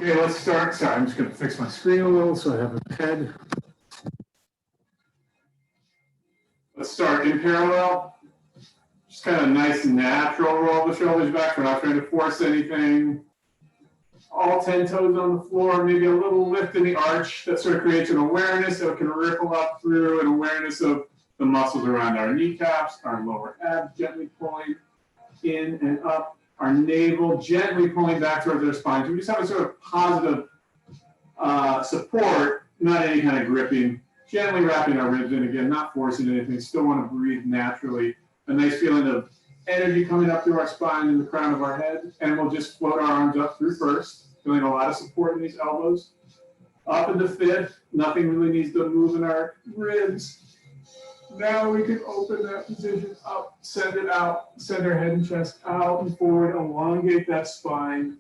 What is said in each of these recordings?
Okay, let's start. Sorry, I'm just going to fix my screen a little so I have a head. Let's start in parallel. Just kind of nice and natural. Roll the shoulders back. We're not trying to force anything. All 10 toes on the floor. Maybe a little lift in the arch that sort of creates an awareness that can ripple up through, an awareness of the muscles around our kneecaps, our lower abs gently pulling in and up, our navel gently pulling back towards our spine. So we just have a sort of positive support, not any kind of gripping, gently wrapping our ribs in again, not forcing anything, still want to breathe naturally. A nice feeling of energy coming up through our spine and the crown of our head, and we'll just float our arms up through first, feeling a lot of support in these elbows. Up into fifth, nothing really needs to move in our ribs. Now we can open that position up, send it out, send our head and chest out and forward, elongate that spine,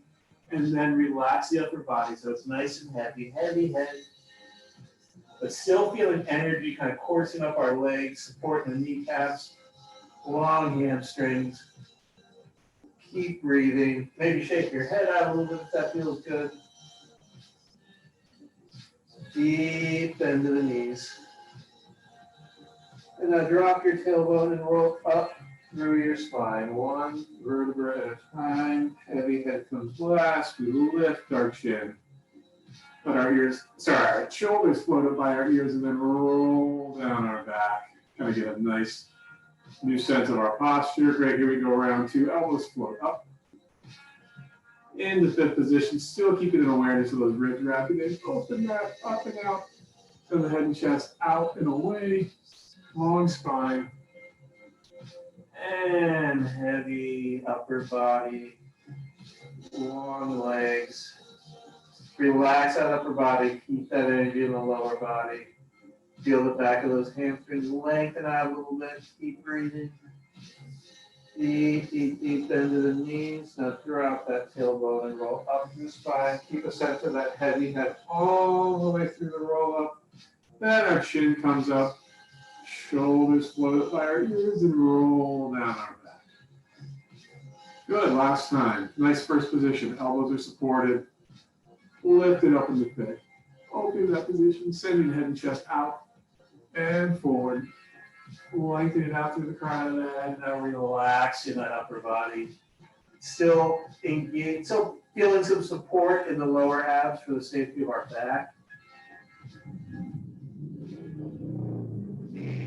and then relax the upper body so it's nice and heavy, heavy head, but still feeling energy kind of coursing up our legs, supporting the kneecaps, long hamstrings. Keep breathing. Maybe shake your head out a little bit if that feels good. Deep bend to the knees. And now drop your tailbone and roll up through your spine, one vertebra at a time. Heavy head comes last. We lift our chin. Let our ears, our shoulders float up by our ears and then roll down our back. Kind of get a nice new sense of our posture. Great, here we go, round two. Elbows float up. In the fifth position, still keeping an awareness of those ribs wrapping in. Open that up and out. Send the head and chest out and away. Long spine. And heavy upper body. Long legs. Relax that upper body. Keep that energy in the lower body. Feel the back of those hamstrings lengthen out a little bit. Keep breathing. Deep, deep, deep bend to the knees. Now drop that tailbone and roll up through the spine. Keep a sense of that heavy head all the way through the roll up. Then our chin comes up. Shoulders float up by our ears and roll down our back. Good, last time. Nice first position. Elbows are supported. Lift it up in the pit. Open that position, sending head and chest out and forward. Lengthen it out through the crown of the head. Now relax in that upper body. Still engaged, so feeling some support in the lower abs for the safety of our back.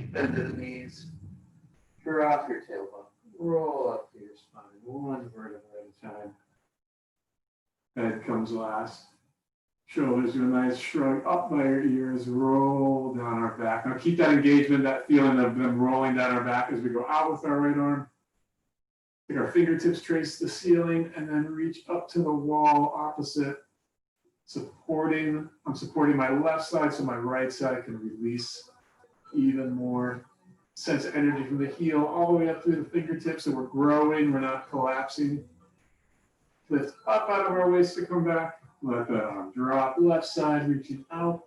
Bend to the knees. Drop your tailbone. Roll up to your spine. One vertebra at a time. Head comes last. Shoulders do a nice shrug up by your ears, roll down our back. Now keep that engagement, that feeling of them rolling down our back as we go out with our right arm. Take our fingertips, trace the ceiling, and then reach up to the wall opposite. I'm supporting my left side so my right side can release even more. Sense of energy from the heel all the way up through the fingertips, so we're growing, we're not collapsing. Lift up out of our waist to come back. Let that arm drop. Left side reaching out.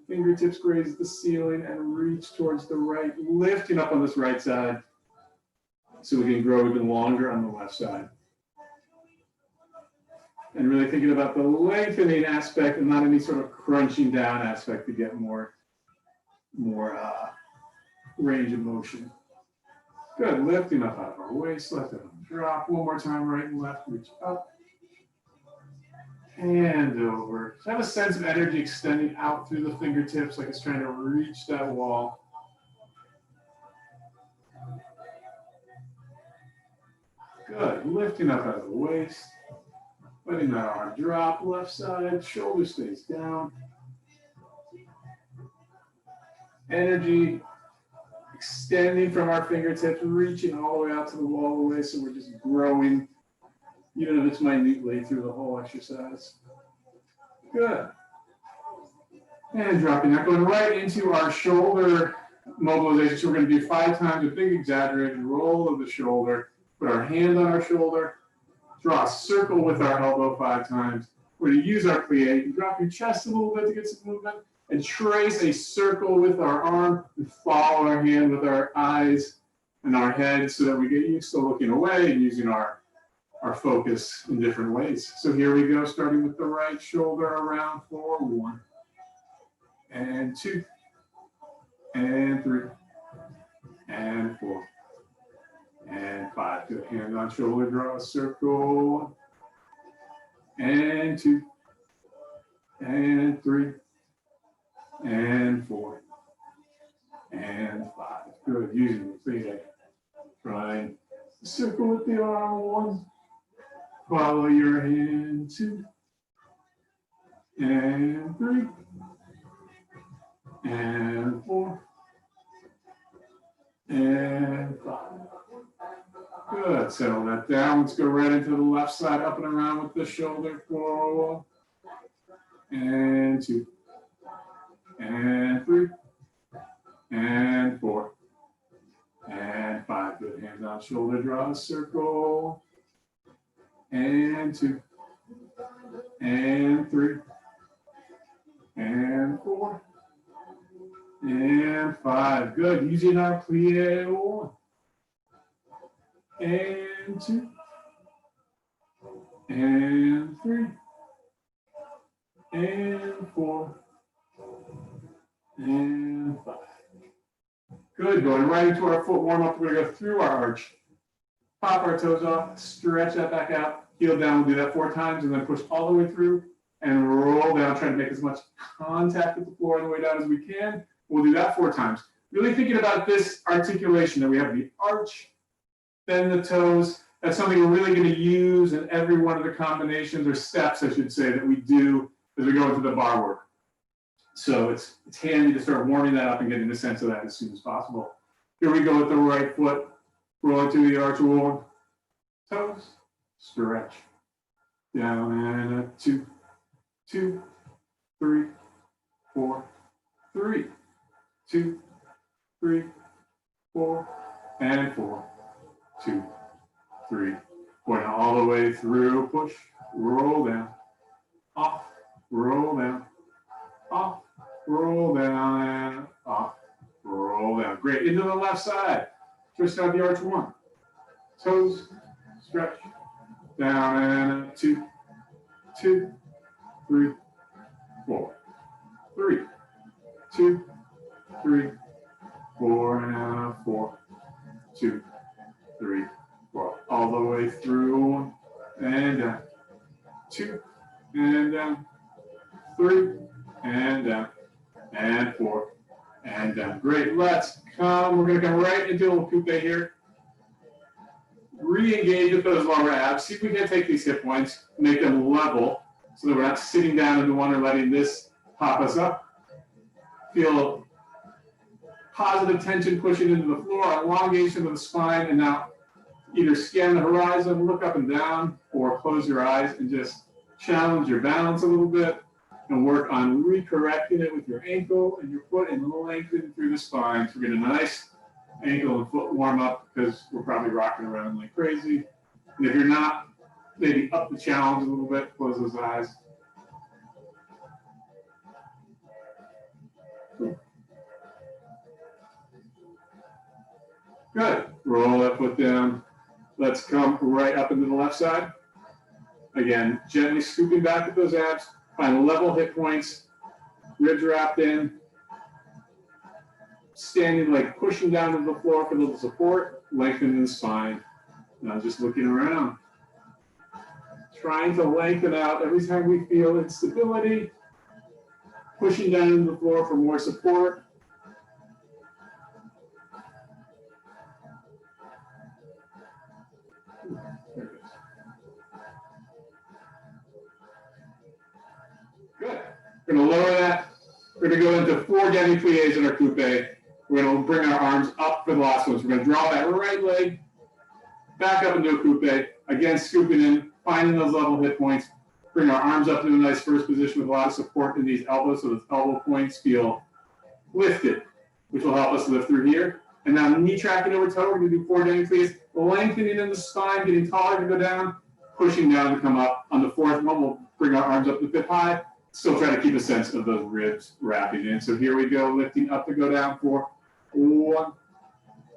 Fingertips graze the ceiling and reach towards the right. Lifting up on this right side so we can grow even longer on the left side. And really thinking about the lengthening aspect and not any sort of crunching down aspect to get more range of motion. Good. Lifting up out of our waist. Let that arm drop. One more time, right and left. Reach up. And over. So have a sense of energy extending out through the fingertips like it's trying to reach that wall. Good. Lifting up out of the waist. Letting that arm drop. Left side. Shoulder stays down. Energy extending from our fingertips, reaching all the way out to the wall away. So we're just growing, even if it's minutely, through the whole exercise. Good. And dropping that, going right into our shoulder mobilization. So we're going to do 5 times a big exaggerated roll of the shoulder. Put our hand on our shoulder. Draw a circle with our elbow 5 times. We're going to use our plie. You can drop your chest a little bit to get some movement. And trace a circle with our arm. And follow our hand with our eyes and our head so that we get used to looking away and using our our focus in different ways. So here we go, starting with the right shoulder around for 1 and 2 and 3 and 4 and 5. Good. Hand on shoulder, draw a circle. And 2 and 3 and 4 and 5. Good. Using the Ihde. Trying to circle with the arm. 1. Follow your hand. 2 and 3 and 4 and 5. Good. Settle that down. Let's go right into the left side, up and around with the shoulder. 4 and 2 and 3 and 4 and 5. Good. Hands on shoulder, draw a circle. And 2 and 3 and 4 and 5. Good. Using our plie. 1 and 2 and 3 and 4 and 5. Good. Going right into our foot warm up. We're going to go through our arch. Pop our toes off, stretch that back out, heel down. We'll do that 4 times and then push all the way through and roll down, trying to make as much contact with the floor on the way down as we can. We'll do that 4 times. Really thinking about this articulation that we have the arch, then the toes. That's something we're really going to use in every one of the combinations or steps, I should say, that we do as we go into the bar work. So it's handy to start warming that up and getting the sense of that as soon as possible. Here we go with the right foot. Roll into the arch. 1, toes, stretch. Down and 2, 2, 3, 4, 3, 2, 3, 4, and 4, 2, 3. Going all the way through, push, roll down, off, roll down, off, roll down, and off, roll down. Great. Into the left side. Twist out the arch. 1, toes, stretch, down and 2, 2, 3, 4, 3, 2, 3, 4, and 4, 2, 3, 4. All the way through and down. 2 and down. 3 and down. And 4 and down. Great. Let's come. We're going to come right into a little coupe here. Re-engage with those lower abs. See if we can take these hip points, make them level so that we're not sitting down into one or letting this pop us up. Feel positive tension pushing into the floor, elongation of the spine, and now either scan the horizon, look up and down, or close your eyes and just challenge your balance a little bit and work on recorrecting it with your ankle and your foot and lengthen through the spine to get a nice ankle and foot warm up, because we're probably rocking around like crazy. And if you're not, maybe up the challenge a little bit, close those eyes. Good. Roll that foot down. Let's come right up into the left side. Again, gently scooping back with those abs. Find level hip points. Ribs wrapped in. Standing leg pushing down to the floor for a little support. Lengthening the spine. Now just looking around. Trying to lengthen out every time we feel instability. Pushing down into the floor for more support. Good. We're going to lower that. We're going to go into 4 demi-plies in our coupe. We're going to bring our arms up for the last one. So we're going to draw that right leg back up into a coupe. Again, scooping in, finding those level hip points. Bring our arms up into a nice first position with a lot of support in these elbows, so those elbow points feel lifted, which will help us lift through here. And now knee tracking over toe. We're going to do 4 demi-plies, lengthening in the spine, getting taller to go down, pushing down to come up. On the 4th one, we'll bring our arms up to hip high. Still try to keep a sense of those ribs wrapping in. So here we go, lifting up to go down for 1,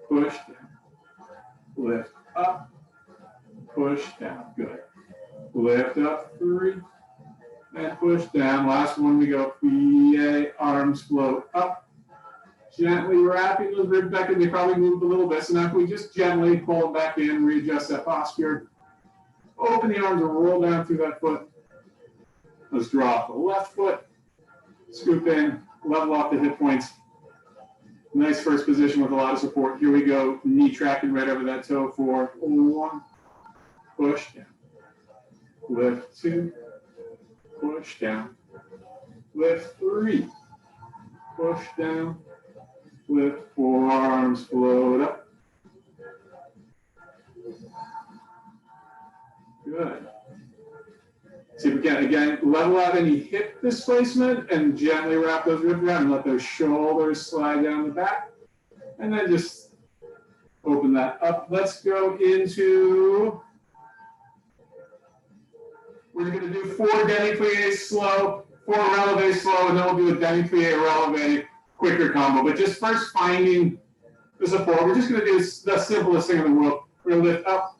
push down, lift up, push down, good. Lift up, 3, and push down. Last one, we go plie, arms float up. Gently wrapping those ribs back in. They probably moved a little bit, so now if we just gently pull them back in, readjust that posture. Open the arms and roll down through that foot. Let's drop the left foot, scoop in, level off the hip points. Nice first position with a lot of support. Here we go, knee tracking right over that toe for 1, push down, lift 2, push down, lift 3, push down, lift 4, arms float up. Good. See if we can, again, level out any hip displacement and gently wrap those ribs around and let those shoulders slide down the back. And then just open that up. Let's go into, we're going to do 4 demi-pliés slow, 4 relevés slow, and then we'll do a demi-plié releve quicker combo. But just first finding the support. We're just going to do the simplest thing in the world. We're going to lift up,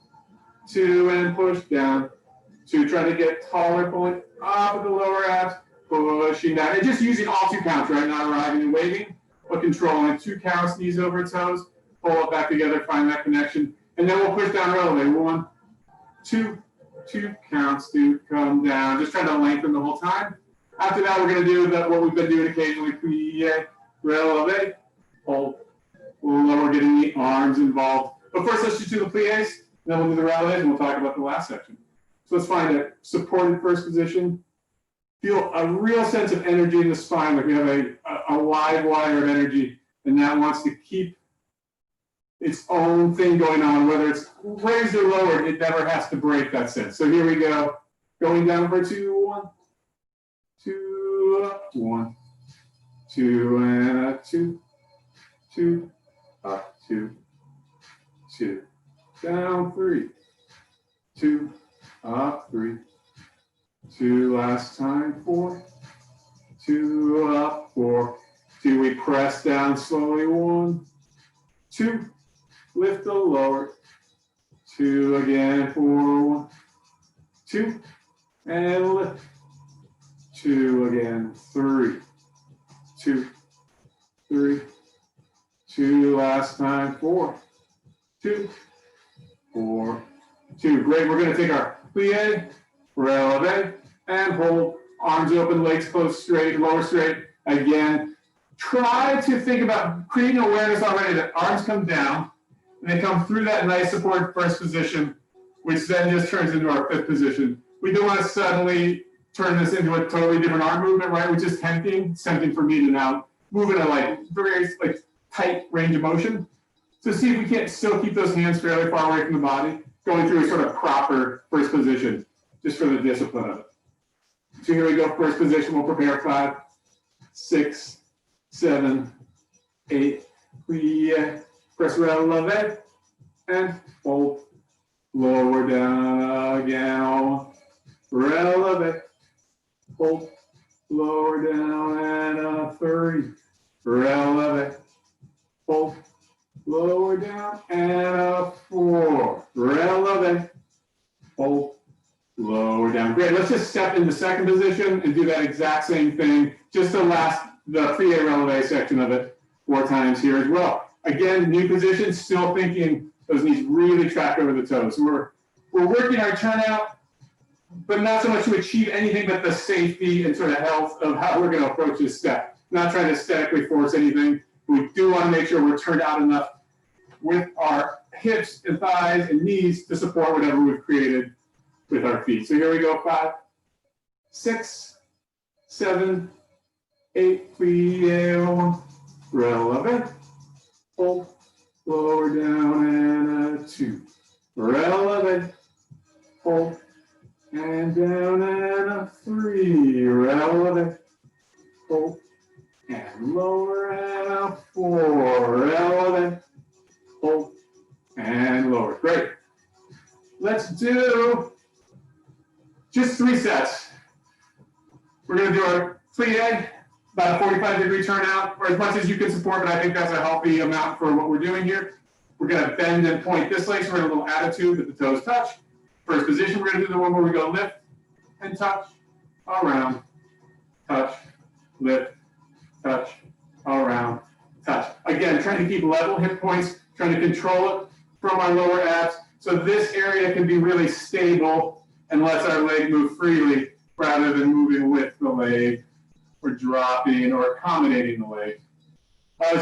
2, and push down. 2, try to get taller, pulling up with the lower abs, pushing down. And just using all 2 counts, right? Not arriving and waiting, but controlling 2 counts, knees over toes, pull it back together, find that connection. And then we'll push down releve. 1, 2, 2 counts to come down. Just trying to lengthen the whole time. After that, we're going to do what we've been doing occasionally, plie, releve, hold. We're getting the arms involved. But first, let's just do the pliés, then we'll do the releves, and we'll talk about the last section. So let's find a supported first position. Feel a real sense of energy in the spine, like we have a live wire of energy, and that wants to keep its own thing going on, whether it's raised or lowered, it never has to break that sense. So here we go, going down for 2, 1, 2, up, 1, 2, and a 2, 2, up, 2, 2, down, 3, 2, up, 3, 2, last time, 4, 2, up, 4, 2, we press down slowly, 1, 2, lift the lower, 2 again, 4, 1, 2, and lift, 2 again, 3, 2, 3, 2, last time, 4, 2, 4, 2. Great, we're going to take our plie, releve, and hold. Arms open, legs closed straight, lower straight. Again, try to think about creating awareness already that arms come down, and they come through that nice support first position, which then just turns into our 5th position. We don't want to suddenly turn this into a totally different arm movement, right? Which is tempting. It's tempting for me to now move in a very tight range of motion. So see if we can't still keep those hands fairly far away from the body, going through a sort of proper first position, just for the discipline of it. So here we go, first position, we'll prepare 5, 6, 7, 8, plie, press releve, and hold, lower down again, releve, hold, lower down, and a 3, releve, hold, lower down, and a 4, releve, hold, lower down. Great, let's just step into second position and do that exact same thing, just to last the plie releve section of it 4 times here as well. Again, new position, still thinking those knees really track over the toes. So we're working our turnout, but not so much to achieve anything but the safety and sort of health of how we're going to approach this step. Not trying to aesthetically force anything. We do want to make sure we're turned out enough with our hips and thighs and knees to support whatever we've created with our feet. So here we go, 5, 6, 7, 8, plie, releve, hold, lower down, and a 2, releve, hold, and down, and a 3, releve, hold, and lower, and a 4, releve, hold, and lower. Great. Let's do just 3 sets. We're going to do our plie, about a 45-degree turnout, or as much as you can support, but I think that's a healthy amount for what we're doing here. We're going to bend and point this leg, so we're in a little attitude that the toes touch. First position, we're gonna do the one where we go lift and touch, around, touch, lift, touch, around, touch. Again, trying to keep level hip points, trying to control it from our lower abs. So this area can be really stable and lets our leg move freely rather than moving with the leg or dropping or accommodating the leg.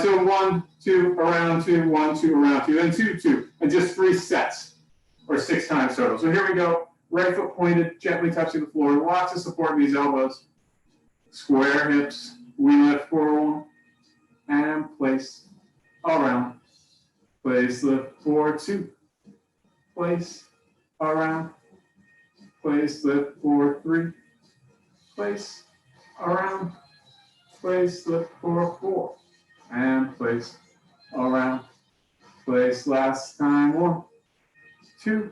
So 1, 2, around 2, 1, 2, around 2, then 2, 2, and just 3 sets or 6 times total. So here we go, right foot pointed, gently touching the floor, lots of support in these elbows. Square hips, we lift forward and place, around, place, lift, forward, 2, place, around, place, lift, forward, 3, place, around, place, lift, forward, 4, and place, around, place, last time, 1, 2,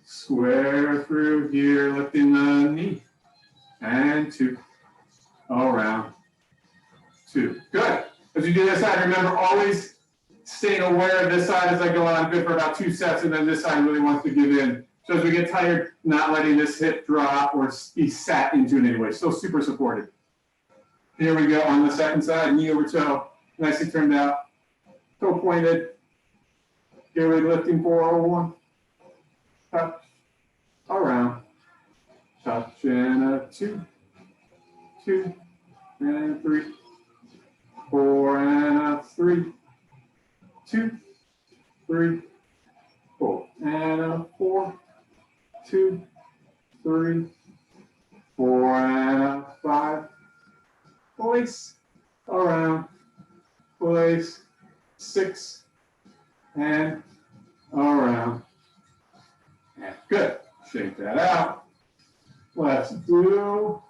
square through here, lifting the knee, and 2, around, 2. Good. As you do this side, remember always staying aware of this side as I go on. Good for about 2 sets, and then this side really wants to give in. So as we get tired, not letting this hip drop or be sat into in any way. Still super supported. Here we go on the second side, knee over toe, nicely turned out, toe pointed. Here we're lifting forward, 1, touch, around, touch, and a 2, 2, and 3, 4, and a 3, 2, 3, 4, and a 4, 2, 3, 4, and a 5, place, around, place, 6, and around. And good. Shake that out. Let's do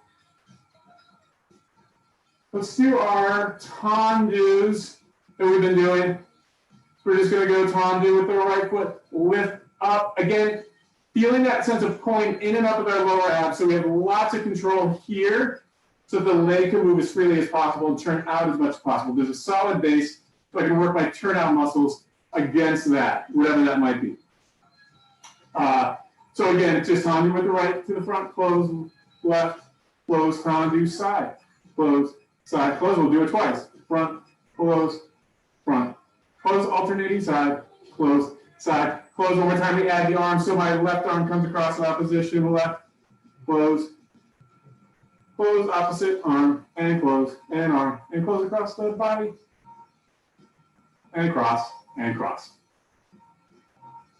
our tendus that we've been doing. We're just going to go tendu with our right foot, lift up. Again, feeling that sense of pulling in and up with our lower abs. So we have lots of control here so that the leg can move as freely as possible and turn out as much as possible. There's a solid base, so I can work my turnout muscles against that, whatever that might be. So again, it's just tendu with the right to the front, close, left, close, tendu, side, close, side, close. We'll do it twice. Front, close, front. Close, alternating side, close, side, close. One more time, we add the arm, so my left arm comes across the opposition, left, close, close, opposite arm, and close, and arm, and close across the body, and cross, and cross.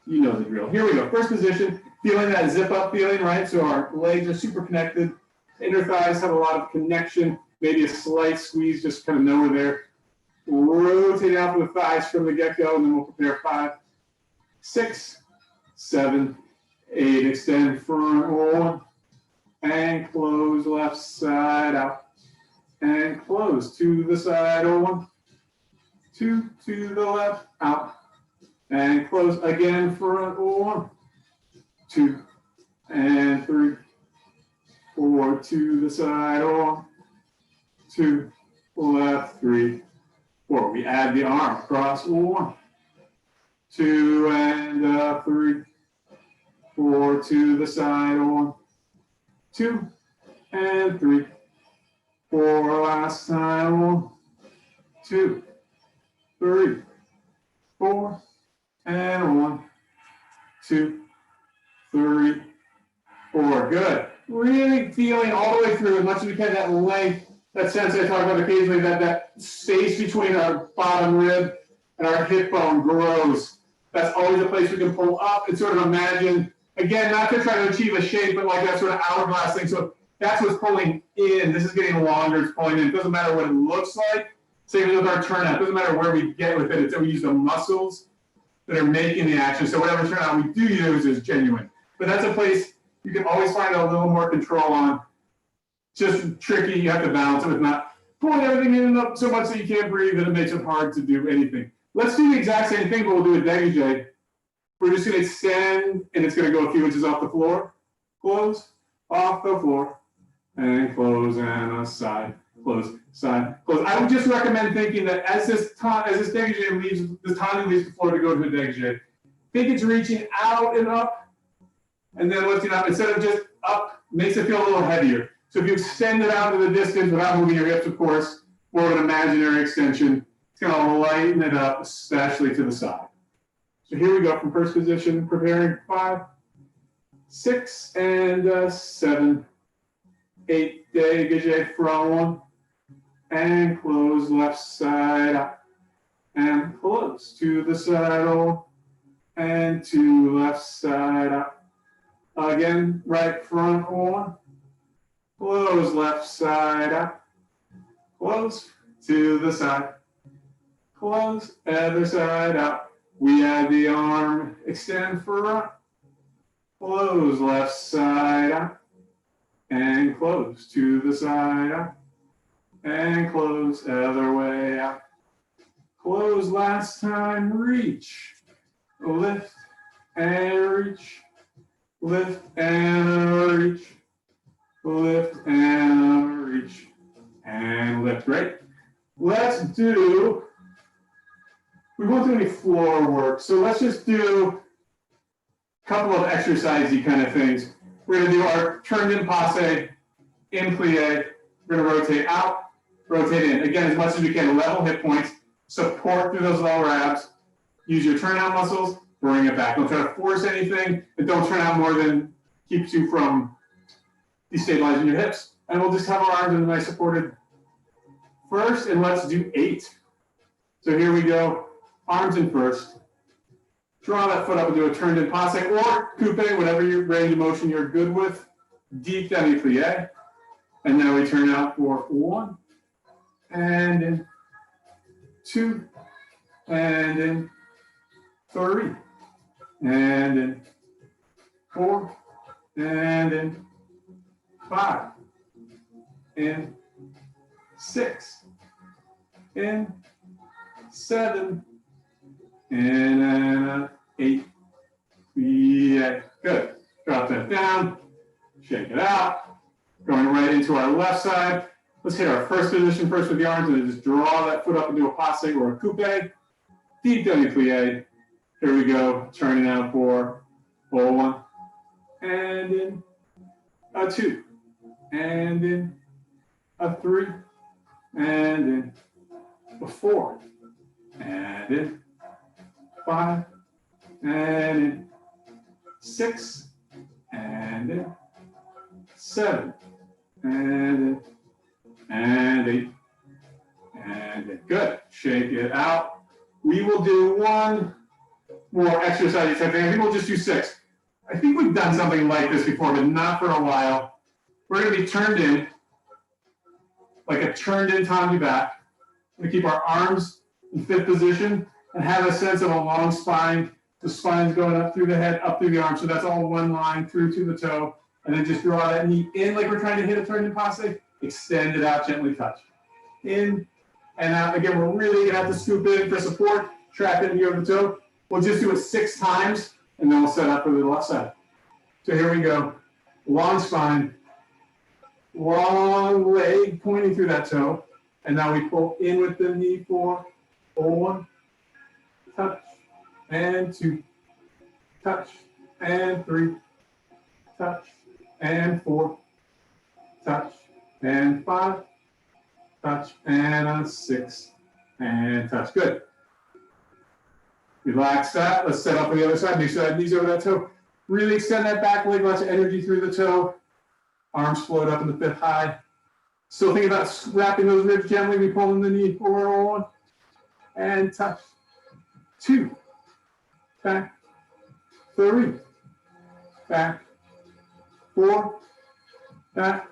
You know the drill. Here we go. First position, feeling that zip up feeling, right? So our legs are super connected. Inner thighs have a lot of connection, maybe a slight squeeze, just kind of nowhere there. Rotate out the thighs from the get-go, and then we'll prepare 5, 6, 7, 8. Extend front, 1, and close left side out, and close to the side, 1, 2 to the left, out, and close again, front, 1, 2, and 3, 4 to the side, 1, 2, left, 3, 4. We add the arm across, 1, 2, and 3, 4 to the side, 1, 2, and 3, 4. Last time, 1, 2, 3, 4, and 1, 2, 3, 4. Good. Really feeling all the way through as much as we can that length, that sense I talk about occasionally, that space between our bottom rib and our hip bone grows. That's always a place we can pull up and sort of imagine, again, not to try to achieve a shape, but like that sort of hourglass thing. So that's what's pulling in. This is getting longer, it's pulling in. It doesn't matter what it looks like. Same with our turnout. It doesn't matter where we get with it. It's that we use the muscles that are making the action. So whatever turnout we do use is genuine. But that's a place you can always find a little more control on. Just tricky, you have to balance it with not pulling everything in and up so much that you can't breathe, and it makes it hard to do anything. Let's do the exact same thing, but we'll do a dégagé. We're just going to extend, and it's going to go a few inches off the floor. Close, off the floor, and close, and a side, close, side, close. I would just recommend thinking that as this dégagé leaves, this tendu leaves the floor to go to a dégagé, think it's reaching out and up, and then lifting up, instead of just up, makes it feel a little heavier. So if you extend it out to the distance without moving your hips, of course, more of an imaginary extension, it's gonna lighten it up, especially to the side. So here we go from first position, preparing 5, 6, and 7, 8, dégagé front one, and close left side up, and close to the side on, and to left side up. Again, right front on, close left side up, close to the side, close other side up. We add the arm, extend front, close left side up, and close to the side up, and close other way up. Close last time, reach, lift, and reach, lift, and reach, lift, and reach, and lift. Great. Let's do, we won't do any floor work, so let's just do a couple of exercisey kind of things. We're gonna do our turned in passe, in plie. We're gonna rotate out, rotate in. Again, as much as we can, level hip points, support through those lower abs. Use your turnout muscles, bring it back. Don't try to force anything, and don't turn out more than keeps you from destabilizing your hips. And we'll just have our arms in a nice supported first, and let's do 8. So here we go, arms in first. Draw that foot up and do a turned in passe or coupe, whatever your range of motion you're good with. Deep demi-plie. And now we turn out for 1, and in 2, and in 3, and in 4, and in 5, in 6, in 7, and 8. Yeah, good. Drop that down, shake it out. Going right into our left side. Let's hit our first position first with the arms, and then just draw that foot up and do a passe or a coupe. Deep demi-plie. Here we go, turning out for 1, and in a 2, and in a 3, and in a 4, and in 5, and in 6, and in 7, and 8, and 8. Good. Shake it out. We will do one more exercise. I think we'll just do 6. I think we've done something like this before, but not for a while. We're going to be turned in, like a turned in Tommy back. We're going to keep our arms in 5th position and have a sense of a long spine. The spine's going up through the head, up through the arm. So that's all one line through to the toe. And then just draw that knee in like we're trying to hit a turned in passe. Extend it out, gently touch. In and out. Again, we're really going to have to scoop in for support. Trap in here with the toe. We'll just do it 6 times, and then we'll set up for the left side. So here we go. Long spine, long leg pointing through that toe. And now we pull in with the knee for 1, touch, and 2, touch, and 3, touch, and 4, touch, and 5, touch, and on 6, and touch. Good. Relax that. Let's set up on the other side. Make sure that knees over that toe. Really extend that back leg, lots of energy through the toe. Arms float up in the 5th high. Still think about wrapping those ribs gently. We pull in the knee for 1, and touch. 2, back. 3, back. 4, back.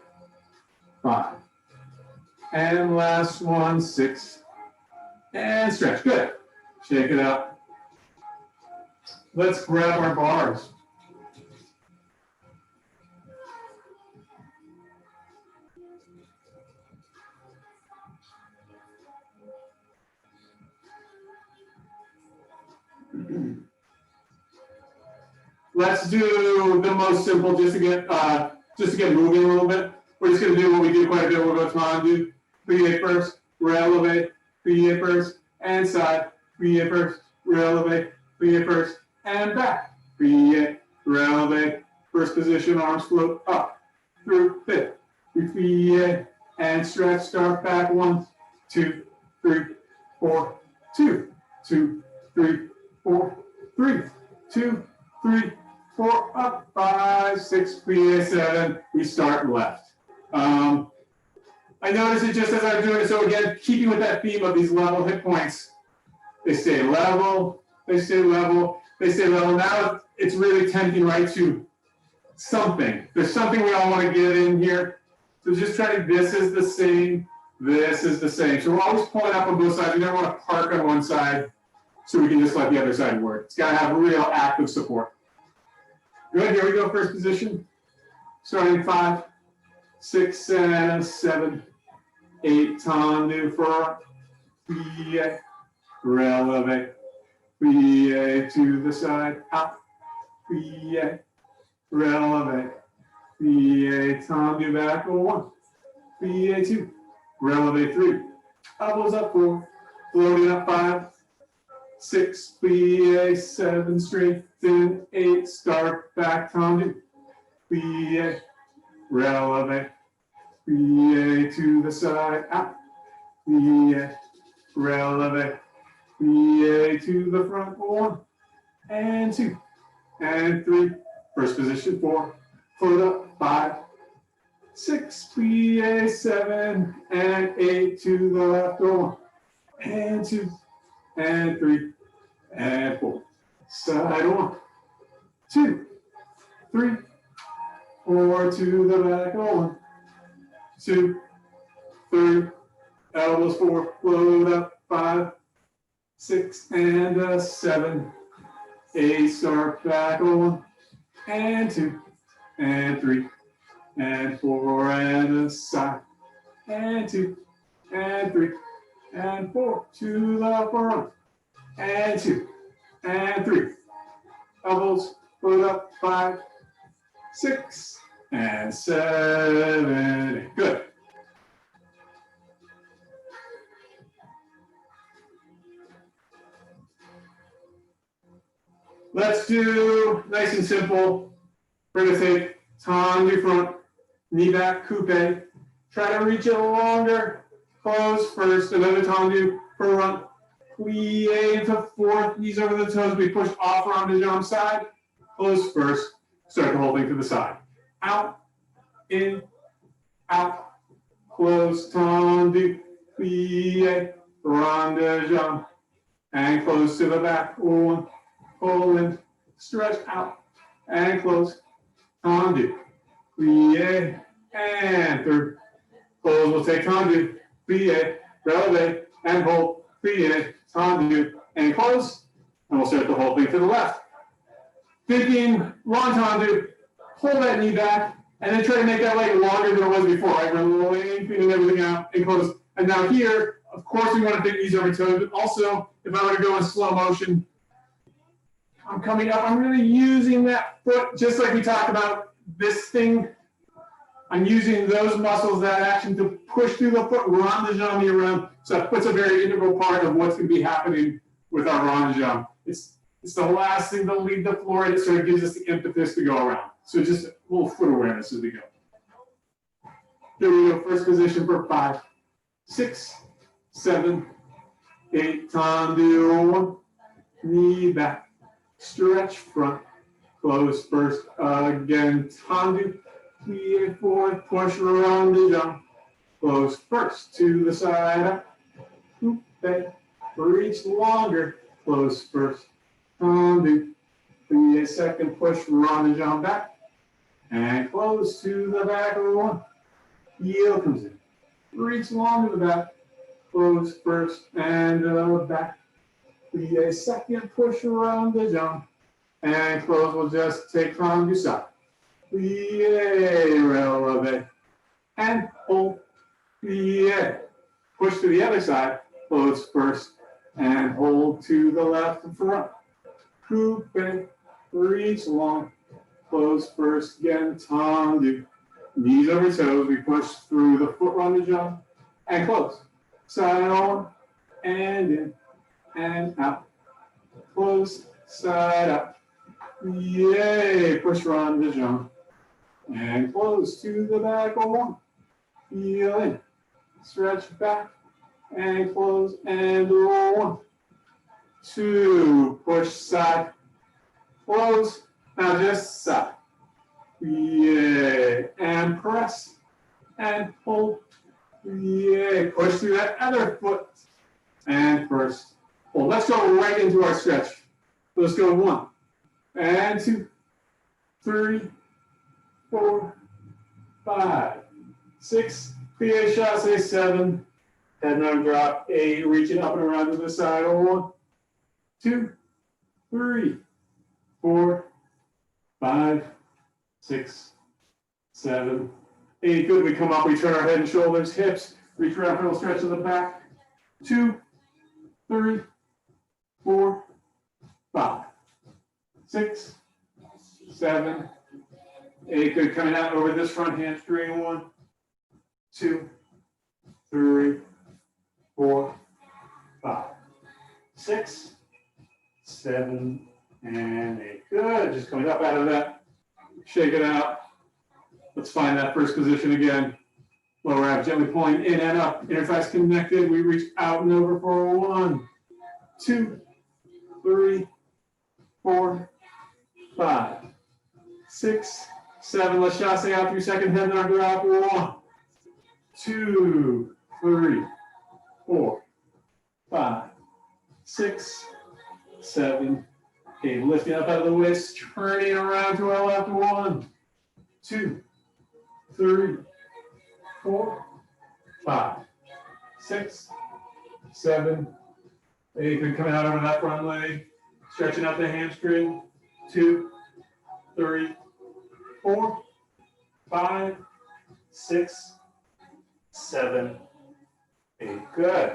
5. And last one, 6. And stretch. Good. Shake it out. Let's grab our bars. Let's do the most simple, just to get moving a little bit. We're just going to do what we do quite a bit. We'll go to on do plie first, releve, plie first, and side, plie first, releve, plie first, and back, plie, releve, First position, arms float up, through, fifth, plie, and stretch, start back, 1, 2, 3, 4, 2, 2, 3, 4, 3, 2, 3, 4, up, 5, 6, plie, 7, we start left. I notice it just as I'm doing it, so again, keeping with that theme of these level hit points, they stay level, they stay level, they stay level. Now it's really tempting right to something. There's something we all want to get in here. So just try to, this is the same, this is the same. So we're always pulling up on both sides. We never want to park on one side so we can just let the other side work. It's got to have real active support. Good, here we go, first position. Starting 5, 6, and 7, 8, tendu for plie, releve, plie to the side, out, plie, releve, plie, tendu back, 1, plie 2, releve 3, elbows up 4, floating up 5, 6, plie 7, straighten 8, start back, tendu, plie, releve, plie to the side, out, plie, releve, plie to the front, 1, and 2, and 3, first position 4, foot up 5, 6, plie 7, and 8 to the left, 1, and 2, and 3, and 4, side 1, 2, 3, 4 to the back, 1, 2, 3, elbows 4, float up 5, 6, and 7, 8, start back, 1, and 2, and 3, and 4, and a side, and 2, and 3, and 4, to the front, and 2, and 3, elbows, float up 5, 6, and 7, 8. Good. Let's do nice and simple. We're going to take tendu front, knee back, coupe. Try to reach it longer. Close first, another tendu front, plie into fourth, knees over the toes. We push off around the jump side. Close first, start the whole thing to the side. Out, in, out, close, tendu, plie, rond de jambe, and close to the back. 1, pull in, stretch out, and close, tendu, plie, and third. Close, we'll take tendu, plie, releve, and hold, plie, tendu, and close, and we'll start the whole thing to the left. Thinking long tendu, pull that knee back, and then try to make that leg longer than it was before, right? We're lengthening everything out and close. And now here, of course, we want to take knees over toes, but also, if I were to go in slow motion, I'm coming up, I'm really using that foot, just like we talked about this thing. I'm using those muscles, that action to push through the foot, rond de jambe around. So that foot's a very integral part of what's going to be happening with our rond de jambe. It's the last thing to leave the floor, and it sort of gives us the impetus to go around. So just a little foot awareness as we go. Here we go, first position for 5, 6, 7, 8, tendu, 1, knee back, stretch front, close first, again, tendu, plie forward, push around the jump, close first, to the side, up, coupe, reach longer, close first, tendu, plie second, push around the jump back, and close to the back of the 1, heel comes in, reach long to the back, close first, and back, plie second, push around the jump, and close, we'll just take tendu side. Plie, releve, and hold, plie. Push to the other side, close first, and hold to the left and front. Coupe, reach long, close first, again, tendu. Knees over toes, we push through the foot rond de jambe, and close. Side on, and in, and out. Close, side up, Yay, push run to jump. And close to the back, one. Heel in, stretch back, and close, and roll, 1. 2, push side, close, now just side. Yay, and press, and pull. Yay, push through that other foot, and first pull. Let's go right into our stretch. Let's go 1, and 2, 3, 4, 5, 6, plie chasse, 7, head and arm drop, 8, reaching up and around to the side, 1, 2, 3, 4, 5, 6, 7, 8. Good. We come up, we turn our head and shoulders, hips, reach around, little stretch to the back. 2, 3, 4, 5, 6, 7, 8. Good. Coming out over this front hamstring. 1, 2, 3, 4, 5, 6, 7, and 8. Good. Just coming up out of that. Shake it out. Let's find that first position again. Lower abs gently pulling in and up. Inner thighs connected. We reach out and over for 1, 2, 3, 4, 5, 6, 7. Let's chasse out through second head and arm drop. 1, 2, 3, 4, 5, 6, 7, 8. Lifting up out of the waist, turning around to our left. 1, 2, 3, 4, 5, 6, 7, 8. Good. Coming out over that front leg, stretching out the hamstring. 2, 3, 4, 5, 6, 7, 8. Good.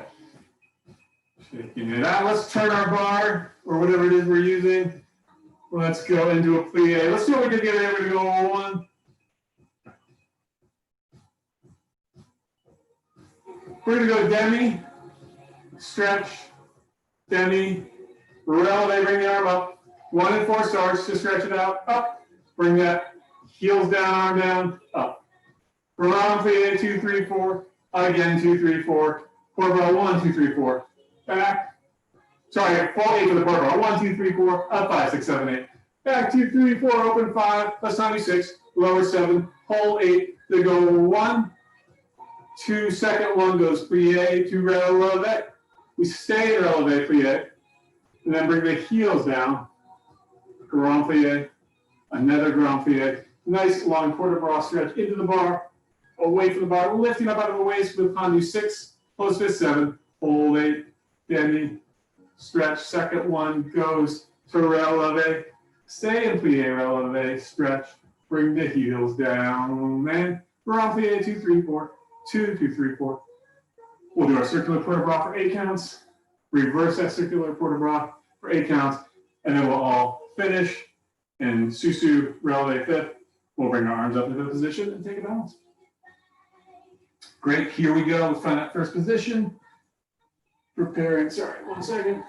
Shaking it out. Let's turn our bar or whatever it is we're using. Let's go into a plie. Let's see what we can get there. We're going to go 1. We're going to go demi, stretch, demi, releve, bring the arm up. 1 and 4 starts to stretch it out, up. Bring that heels down, arm down, up. Round plie, 2, 3, 4. Again, 2, 3, 4. Portobello, 1, 2, 3, 4. Back. Sorry, fall 8 for the portobello. 1, 2, 3, 4. Up 5, 6, 7, 8. Back 2, 3, 4. Open 5. Let's not do 6. Lower 7. Hold 8. They go 1, 2. Second one goes plie to releve. We stay in releve plie, and then bring the heels down. Grand plie. Another grand plie. Nice long portobello stretch into the bar. Away from the bar, lifting up out of the waist with Pandu 6, close fist 7, hold 8, demi, stretch. Second one goes to releve, stay in plie, releve, stretch, bring the heels down, and grand plie, 2, 3, 4, 2, 2, 3, 4. We'll do our circular port de bras for 8 counts, reverse that circular port de bras for 8 counts, and then we'll all finish in susu, releve 5th. We'll bring our arms up into the position and take a balance. Great, here we go. Let's find that first position. Preparing, sorry, 1 second.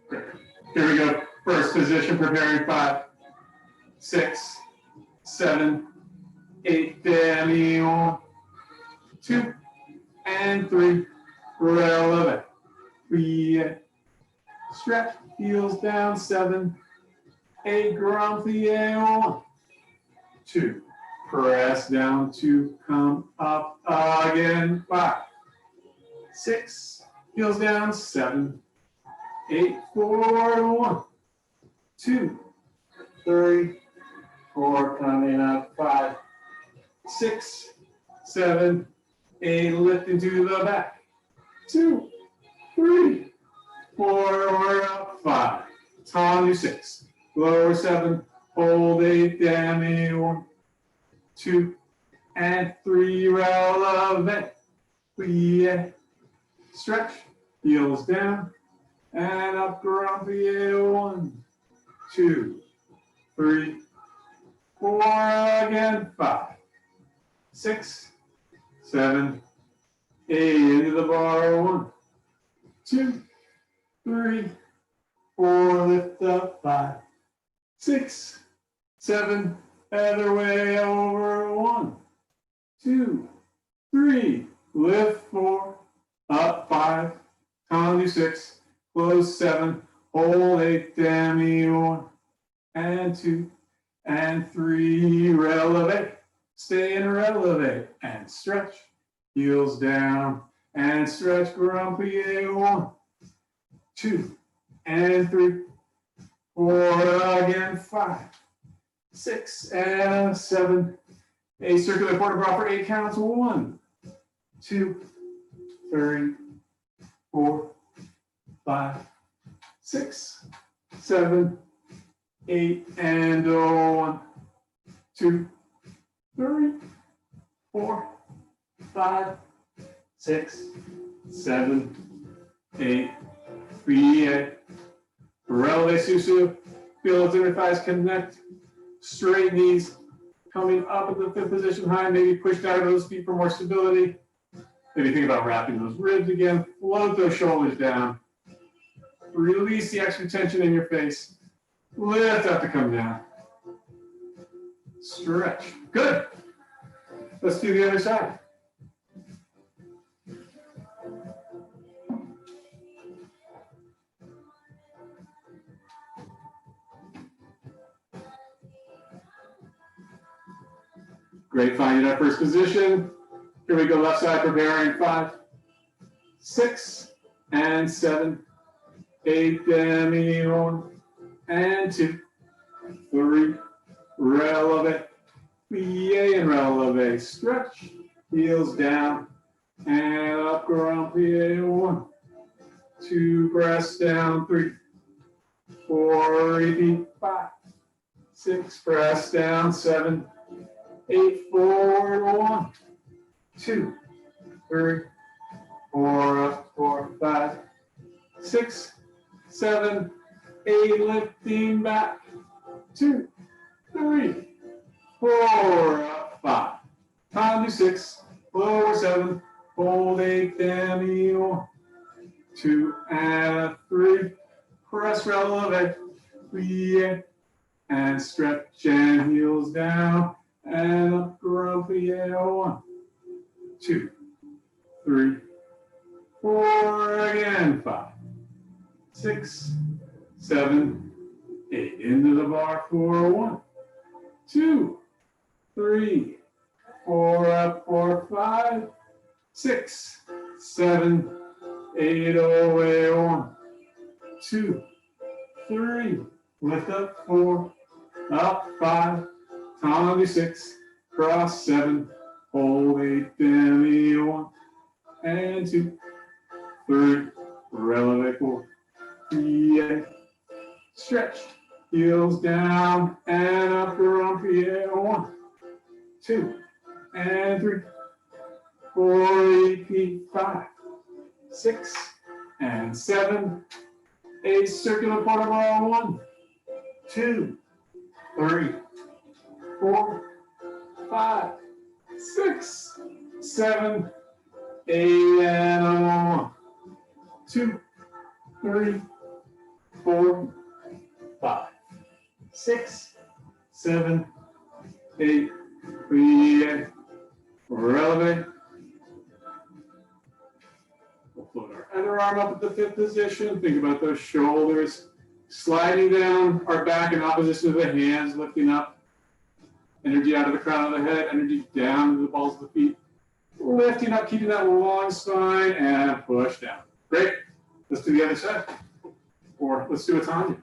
Great. Here we go. First position, preparing 5, 6, 7, 8, demi, 1, 2, and 3. Releve. Plie. Stretch, heels down, 7, 8, grand plie, 1, 2. Press down to come up again. 5, 6, heels down, 7, 8, forward, 1, 2, 3, 4, coming up, 5, 6, 7, 8, lift into the back, 2, 3, 4, we're up, 5, Tandu 6, lower 7, hold 8, demi, 1, 2, and 3, releve, plie, stretch, heels down, and up, grand plie, 1, 2, 3, 4, again, 5, 6, 7, 8, into the bar, 1, 2, 3, 4, lift up, 5, 6, 7, other way over, 1, 2, 3, lift 4, up 5, tendu 6, close 7, hold 8, demi 1, and 2, and 3, releve, stay in releve, and stretch, heels down, and stretch, grand plie, 1, 2, and 3, 4, again, 5, 6, and 7, a circular quarter bra for 8 counts, 1, 2, 3, 4, 5, 6, 7, 8, and 1, 2, 3, 4, 5, 6, 7, 8, plie, releve susu, feel those inner thighs connect, straight knees, coming up at the 5th position high, maybe push down those feet for more stability. Maybe think about wrapping those ribs again, float those shoulders down, release the extra tension in your face, lift up to come down, stretch, good. Let's do the other side. Great, finding our first position. Here we go, left side preparing, 5, 6, and 7, 8, demi 1, and 2, 3, releve, plie and releve, stretch, heels down, and up, grand plie, 1, 2, press down, 3, 4, repeat, 5, 6, press down, 7, 8, forward, 1, 2, 3, 4, up, 4, 5, 6, 7, 8, lifting back, 2, 3, 4, up, 5, tendu 6, lower 7, hold 8, demi 1, 2, and 3, press releve, plie, and stretch and heels down, and up, grand plie, 1, 2, 3, 4, again, 5, 6, 7, 8, into the bar for 1, 2, 3, 4, up, 4, 5, 6, 7, 8, away, 1, 2, 3, lift up 4, up 5, tendu 6, cross 7, hold 8, demi 1, and 2, 3, releve 4, plie, stretch, heels down, and up, grand plie, 1, 2, and 3, 4, repeat, 5, 6, and 7, 8, circular quarter bra, 1, 2, 3, 4, 5, 6, 7, 8, and 1, 2, 3, 4, 5, 6, 7, 8, plie, releve. We'll float our other arm up at the 5th position. Think about those shoulders sliding down our back in opposition to the hands, lifting up. Energy out of the crown of the head, energy down to the balls of the feet. Lifting up, keeping that long spine, and push down. Great. Let's do the other side. Or let's do a tendu.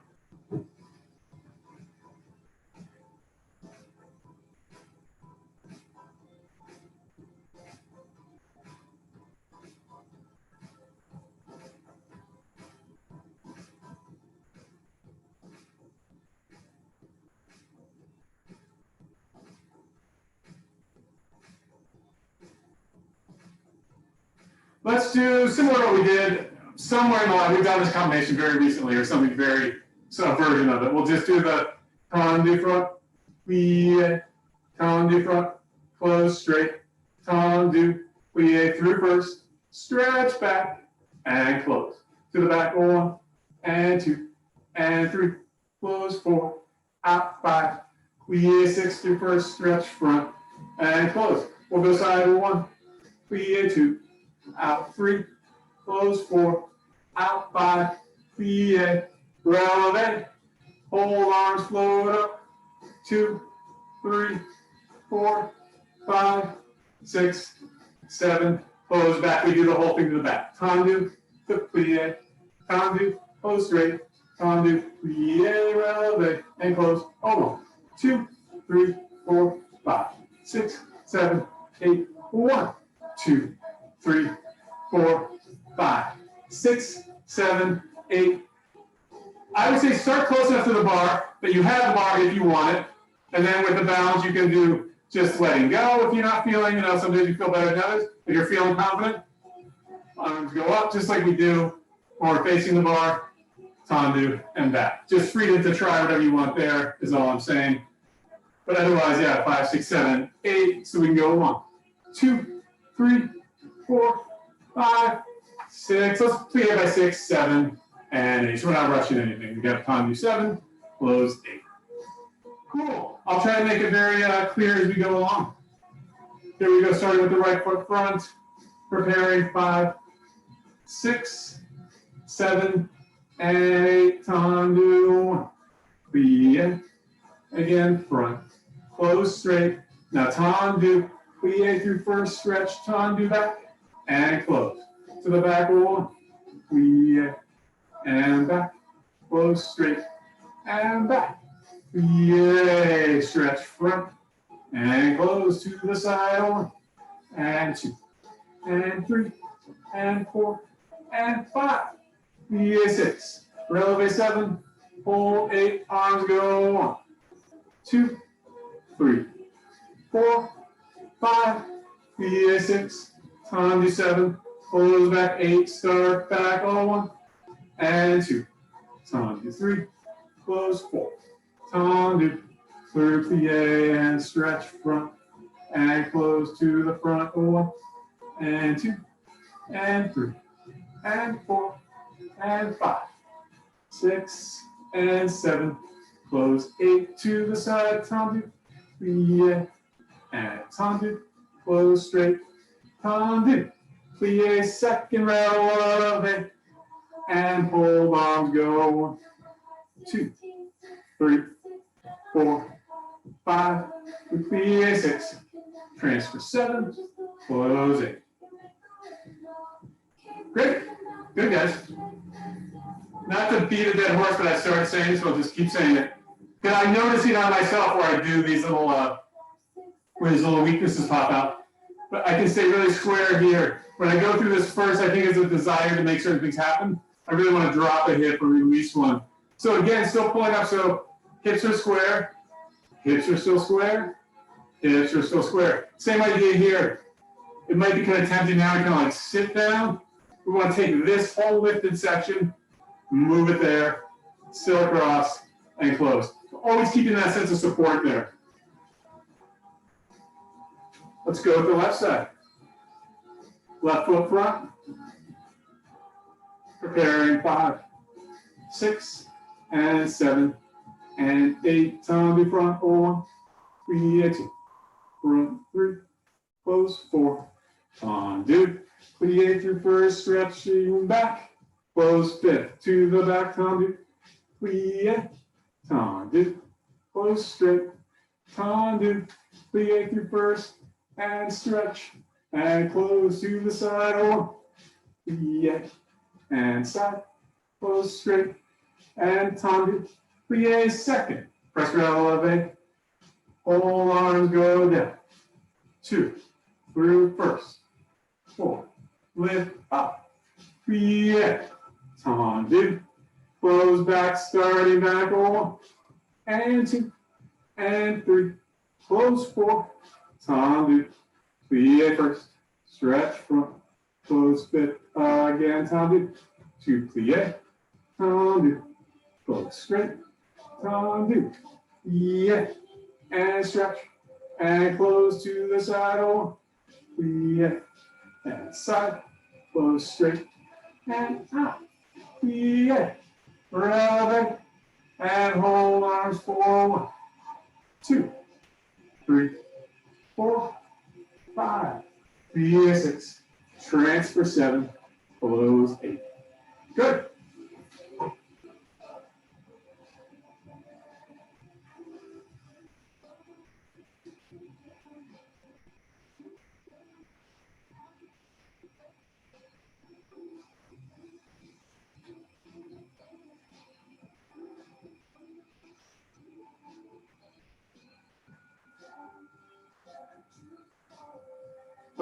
Let's do similar to what we did somewhere in the line. We've done this combination very recently or something very, some version of it. We'll just do the tendu front, plie, tendu front, close, straight, tendu, plie through first, stretch back, and close. To the back, 1, and 2, and 3, close, 4, out, 5, plie 6 through first, stretch front, and close. We'll go side 1, plie 2, out 3, close 4, out 5, plie, releve, hold arms, float up, 2, 3, 4, 5, 6, 7, close back. We do the whole thing to the back. Tendu, to plie, tendu, close straight, tendu, plie, releve, and close. Hold on. 2, 3, 4, 5, 6, 7, 8, 1, 2, 3, 4, 5, 6, 7, 8. I would say start close enough to the bar that you have the bar if you want it. And then with the balance, you can do just letting go if you're not feeling, sometimes you feel better than others. If you're feeling confident, arms go up just like we do when we're facing the bar, tendu, and back. Just freedom to try whatever you want there is all I'm saying. But otherwise, yeah, 5, 6, 7, 8. So we can go 1, 2, 3, 4, 5, 6. Let's plie by 6, 7, and 8. So we're not rushing anything. We got tendu 7, close 8. Cool. I'll try to make it very clear as we go along. Here we go, starting with the right foot front, preparing 5, 6, 7, and 8. Tendu, plie, again, front, close straight. Now tendu, plie through first, stretch, tendu back, and close. To the back, 1, plie, and back, close straight, and back. Plie, stretch front, and close to the side, 1, and 2, and 3, and 4, and 5. Plie 6, releve 7, hold 8, arms go 1, 2, 3, 4, 5, plie 6, tendu 7, close back 8, start back, 1, and 2, tendu 3, close 4, tendu, third plie and stretch front, and close to the front, 1, and 2, and 3, and 4, and 5, 6, and 7, close 8 to the side, tendu, plie, and tendu, close straight, tendu, plie, second releve, and hold arms go 1, 2, 3, 4, 5, plie 6, transfer 7, close 8. Great, good guys. Not to beat a dead horse, but I started saying, so I'll just keep saying it. Because I notice it on myself where I do these little, where these little weaknesses pop out. But I can stay really square here. When I go through this first, I think it's a desire to make certain things happen. I really want to drop a hip or release one. So again, still pulling up, so hips are square, hips are still square, hips are still square. Same idea here. It might be kind of tempting now to kind of like sit down. We want to take this whole lifted section, move it there, still across, and close. Always keeping that sense of support there. Let's go with the left side. Left foot front. Preparing 5, 6, and 7, and 8. Tendu front, 1, plie 2, front 3, close 4, tendu, plie through first, stretching back, close 5th, to the back, tendu, plie, tendu, close straight, tendu, plie through first, and stretch, and close to the side, 1, plie, and side, close straight, and tendu, plie second, press releve, all arms go down, 2, through first, 4, lift up, plie, tendu, close back, starting back, 1, and 2, and 3, close 4, tendu, plie first, stretch front, close 5th, again, tendu, 2 plie, tendu, close straight, tendu, plie, and stretch, and close to the side, 1, plie, and side, close straight, and out, plie, releve, and hold arms for 1, 2, 3, 4, 5, via 6, transfer 7, close 8. Good.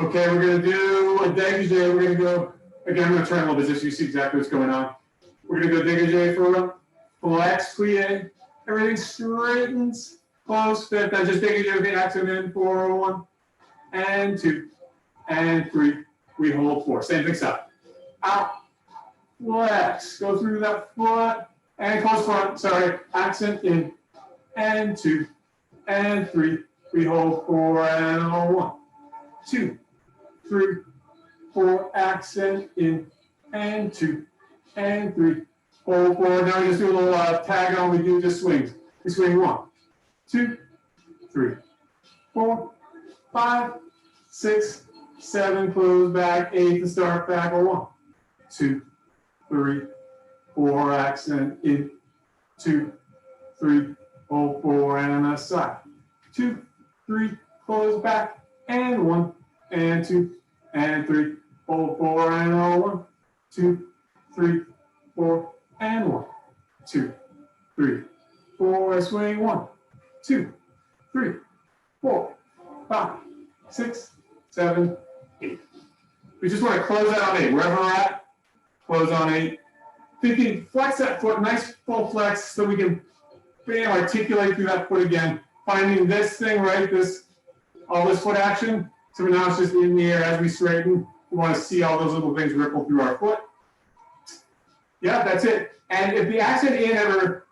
Okay, we're going to do a dégagé. We're going to go, again, I'm going to turn a little bit just so you see exactly what's going on. We're going to go dégagé for flex, plie. Everything straightens, close, fifth. Now just dégagé with the accent in for 1 and 2 and 3. We hold 4. Same thing side. Out, flex. Go through that foot and close front. Sorry, accent in and 2 and 3. We hold 4 and 1, 2, 3, 4, accent in, and 2, and 3, hold 4. Now we just do a little tag on. We do just swings. We swing 1, 2, 3, 4, 5, 6, 7, close back, 8 to start back. 1, 2, 3, 4, accent in, 2, 3, hold 4, and a side. 2, 3, close back, and 1, and 2, and 3, hold 4, and 1, 2, 3, 4, and 1, 2, 3, 4, swing 1, 2, 3, 4, 5, 6, 7, 8. We just want to close out on 8. Wherever we're at, close on 8. Thinking, flex that foot, nice full flex, so we can articulate through that foot again. Finding this thing, right? All this foot action. So now it's just in the air as we straighten. We want to see all those little things ripple through our foot. Yeah, that's it. And if the accent in ever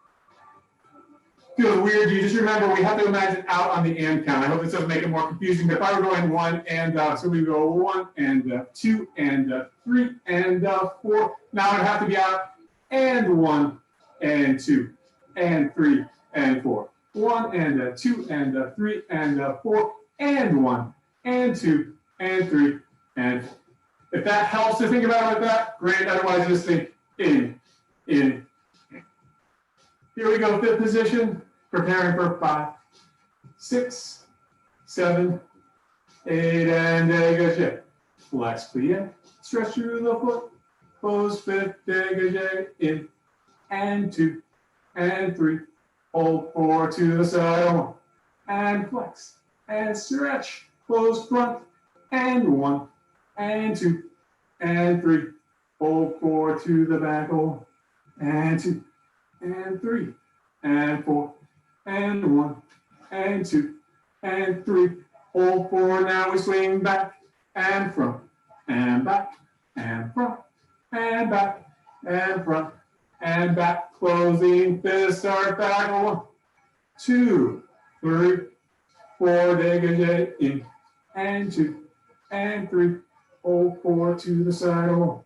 feels weird, you just remember we have to imagine out on the and count. I hope this doesn't make it more confusing. But if I were going 1 and so we go 1 and 2 and 3 and 4. Now it'd have to be out and 1 and 2 and 3 and 4. 1 and 2 and 3 and 4 and 1 and 2 and 3 and 4. If that helps to think about it like that, great. Otherwise, just think in. Here we go, 5th position. Preparing for 5, 6, 7, 8, and dégagé. Flex, plie. Stretch through the foot. Close 5th, dégagé. In and 2 and 3. Hold 4 to the side. 1 and flex and stretch. Close front and 1 and 2 and 3. Hold 4 to the back. 1 and 2 and 3 and 4 and 1 and 2 and 3. Hold 4. Now we swing back and front and back and front and back and front and back. Closing fist, start back. 1, 2, 3, 4, dégagé in and 2 and 3. Hold 4 to the side. 1,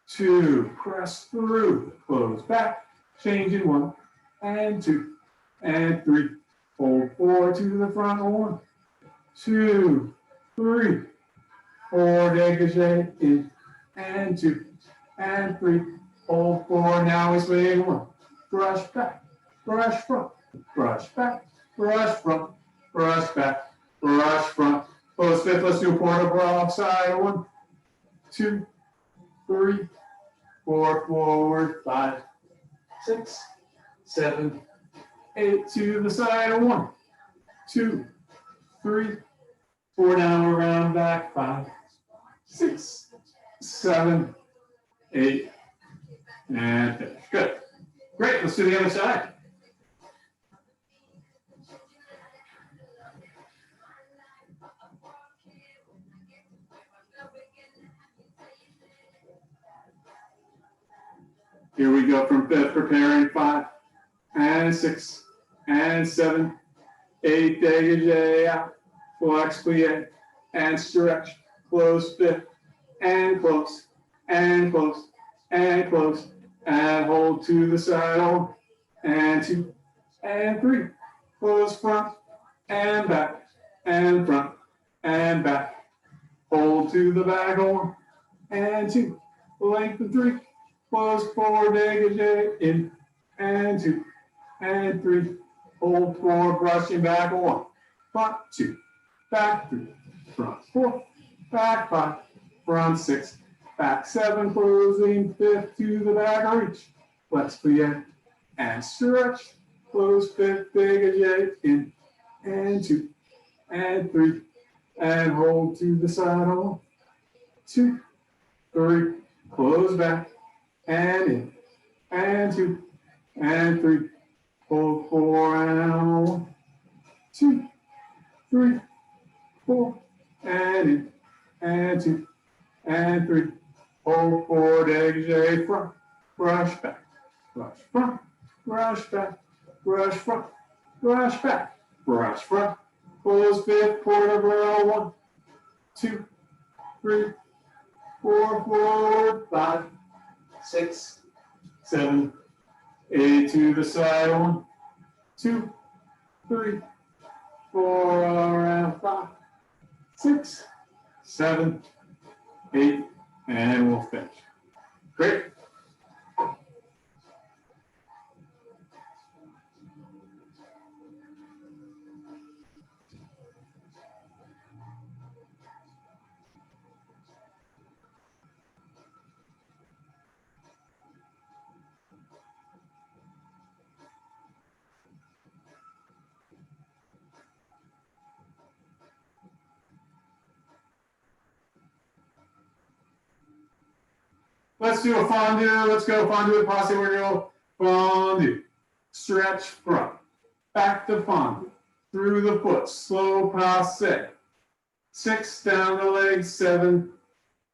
2, press through, close back, change in 1 and 2 and 3. Hold 4 to the front. 1, 2, 3, 4, dégagé in and 2 and 3. Hold 4. Now we swing 1. Brush back, brush front, brush back, brush front, brush back, brush front. Close 5th. Let's do a portable offside. 1, 2, 3, 4, forward, 5, 6, 7, 8 to the side. 1, 2, 3, 4 down, around back. 5, 6, 7, 8, and finish. Good. Great. Let's do the other side. Here we go from 5th, preparing 5 and 6 and 7, 8, dégagé out, flex, plie, and stretch, close 5th, and close, and close, and close, and hold to the side. 1 and 2, and 3. Close front, and back, and front, and back. Hold to the back, 1, and 2. Lengthen 3. Close 4, dégagé, in, and 2, and 3. Hold 4, brushing back, 1. Front, 2. Back 3. Front 4. Back 5. Front 6. Back 7. Closing 5th to the back, reach. Flex plie and stretch. Close 5th, dégagé, in, and 2, and 3. And hold to the side, 1, 2, 3. Close back, and in, and 2, and 3. Hold 4, and 1, 2, 3, 4, and in, and 2, and 3. Hold 4, dégagé, front, brush back, brush front, brush back, brush front, brush back, brush front. Close 5th, quarter barrel, 1, 2, 3, 4, forward, 5, 6, 7, 8 to the side, 1, 2, 3, 4, around 5, 6, 7, 8, and we'll finish. Great. Let's do a fondue. Let's go fondue passe. We're going to go fondue. Stretch front. Back to fondue. Through the foot. Slow passe. 6 down the leg. 7,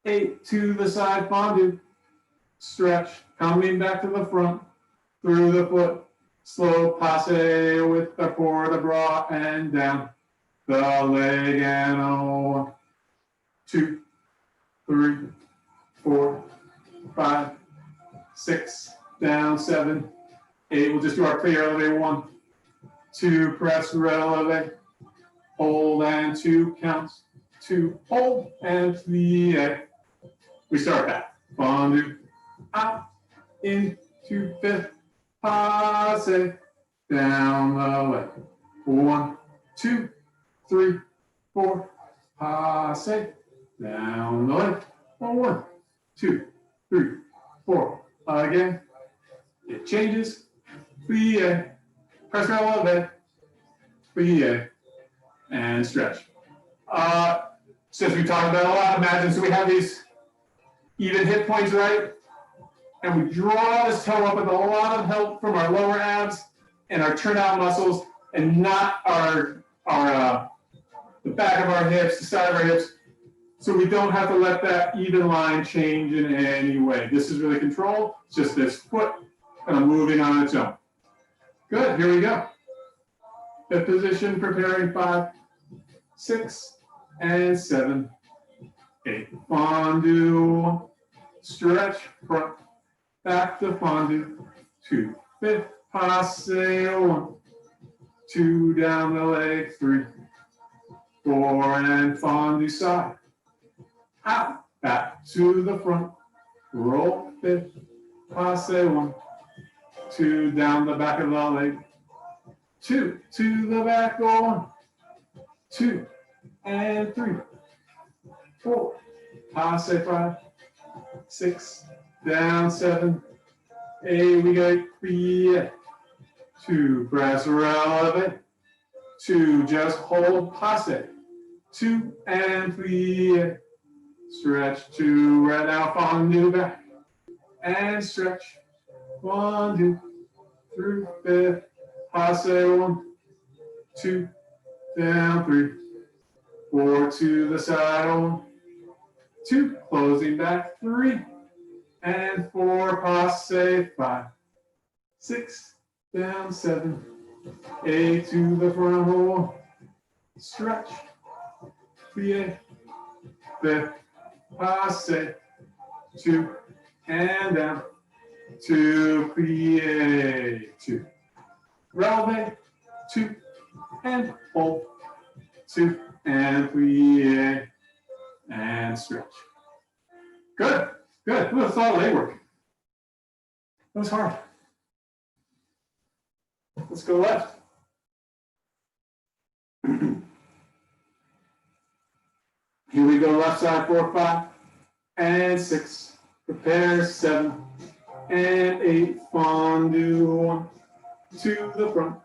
8 to the side fondue. Stretch. Coming back to the front. Through the foot. Slow passe with the port de bras and down the leg. And 1, 2, 3, 4, 5, 6, down 7, 8. We'll just do our clear elevate. 1, 2, press releve, hold and 2 counts. 2, hold and plie. We start back. Fondue, out, into 5th, passe, down the leg. 1, 2, 3, 4, passe, down the leg. 1, 2, 3, 4. Again. It changes. Plie. Press releve. Plie. And stretch. Since we talked about a lot, imagine, so we have these even hip points, right? And we draw this toe up with a lot of help from our lower abs and our turnout muscles, and not the back of our hips, the side of our hips. So we don't have to let that even line change in any way. This is really control. It's just this foot kind of moving on its own. Good, here we go. 5th position, preparing 5, 6, and 7, 8. Fondue, stretch, front, back to fondue, 2, 5th, passe, 1, 2, down the leg, 3, 4, and fondue side. Out, back to the front, roll 5th, passe 1, 2, down the back of the leg, 2, to the back, 1, 2, and 3, 4, passe 5, 6, down 7, 8, we got plie, 2, press releve, 2, just hold passe, 2, and plie. Stretch 2, right now, fondue back, and stretch, fondue, through 5th, passe 1, 2, down 3, 4 to the side, 1, 2, closing back, 3, and 4, passe 5, 6, down 7, 8 to the front, 1, stretch, plie, 5th, passe, 2, and down, 2, plie, 2, releve, 2, and hold, 2, and plie, and stretch. Good, good. Ooh, that's a lot of leg work. That was hard. Let's go left. Here we go, left side, 4, 5, and 6. Prepare, 7, and 8. Fondue, 1, to the front,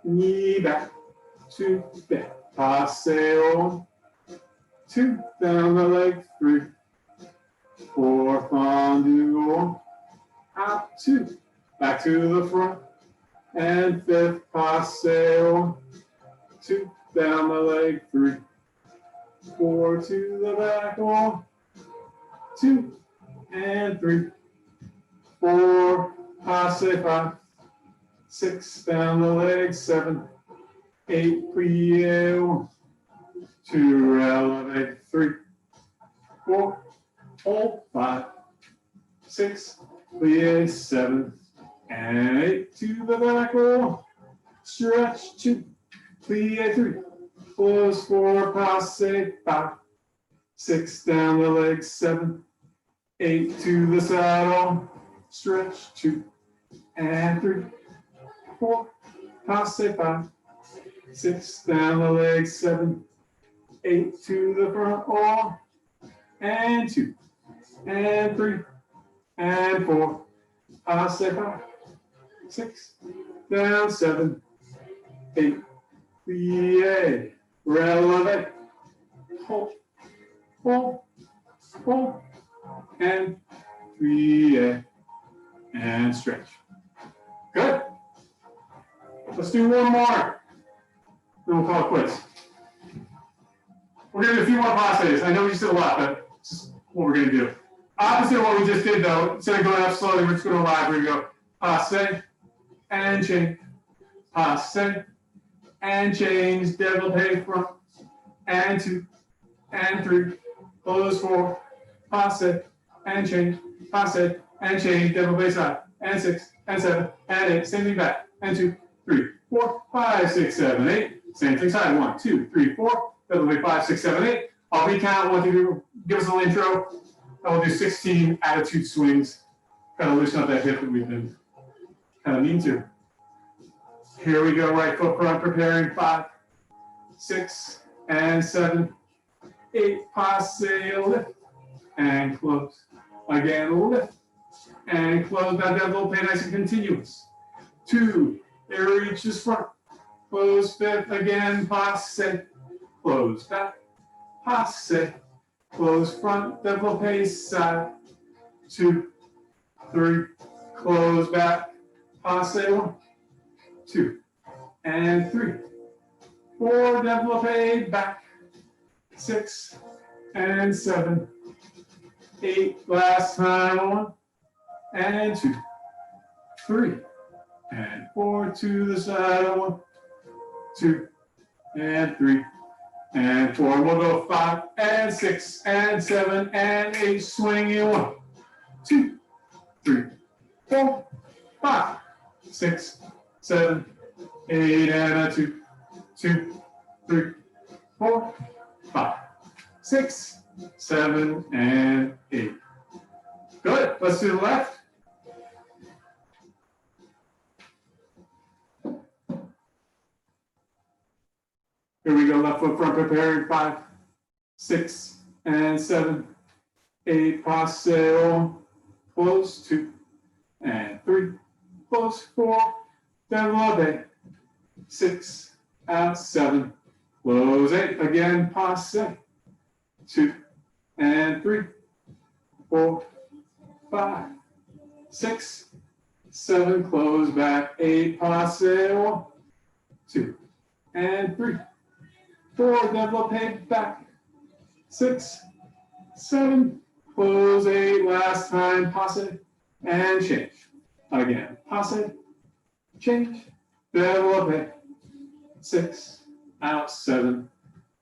knee back, 2, back, passeo, 2, down the leg, 3, 4, fondue, 1, out, 2, back to the front, and 5th, passeo, 2, down the leg, 3, 4 to the back, 1, 2, and 3, 4, passe, 5, 6, down the leg, 7, 8, plie, 1, 2, releve, 3, 4, hold, 5, 6, plie, 7, and 8, to the back, 1, stretch, 2, plie, 3, close, 4, passe, 5, 6, down the leg, 7, 8, to the saddle, stretch, 2, and 3, 4, passe, 5, 6, down the leg, 7, 8, to the front, all, and 2, and 3, and 4, passe, 5, 6, down, 7, 8, plie, releve, hold, hold, hold, and plie, and stretch. Good. Let's do one more. Then we'll call it quits. We're going to do a few more passes. I know we just did a lot, but it's just what we're going to do. Opposite of what we just did, though, instead of going up slowly, we're just going to live. We're going to go passe and change, passe and change, développé front, and 2, and 3, close 4, passe and change, passe and change, développé side, and 6, and 7, and 8, same thing back, and 2, 3, 4, 5, 6, 7, 8, same thing side, 1, 2, 3, 4, développé 5, 6, 7, 8. I'll recount, want to give us a little intro, and we'll do 16 attitude swings, kind of loosen up that hip that we've been kind of mean to. Here we go, right foot front, preparing 5, 6, and 7, 8, passe, lift, and close. Again, lift, and close. That développé nice and continuous. 2, it reaches front, close, 5th, again, passe, close back, passe, close front, développé side, 2, 3, close back, passe, 1, 2, and 3, 4, développé back, 6, and 7, 8, last time, 1, and 2, 3, and 4, to the side, 1, 2, and 3, and 4. We'll go 5, and 6, and 7, and 8, swinging, 1, 2, 3, 4, 5, 6, 7, 8, and a 2, 2, 3, 4, 5, 6, 7, and 8. Good. Let's do the left. Here we go. Left foot front, preparing 5, 6, and 7, 8, passe, close 2, and 3, close 4, développé, 6, out 7, close 8, again, passe, 2, and 3, 4, 5, 6, 7, close back, 8, passe, 1, 2, and 3, 4, développé back, 6, 7, close 8, last time, passe, and change. Again, passe, change, développé, 6, out 7,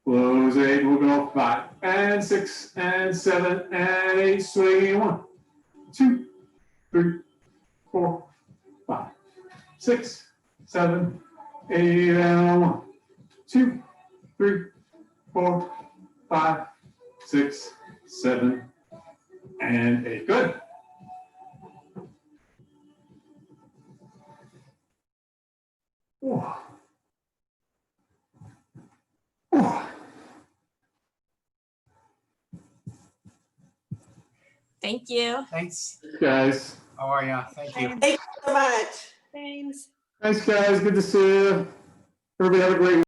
close 8, we'll go 5, and 6, and 7, and 8, swinging 1, 2, 3, 4, 5, 6, 7, 8, and 1, 2, 3, 4, 5, 6, 7, and 8. Good. Whew. Whew. Thank you. Thanks. Guys. How are you? Thank you. Thank you so much. Thanks. Thanks, guys. Good to see you. Everybody have a great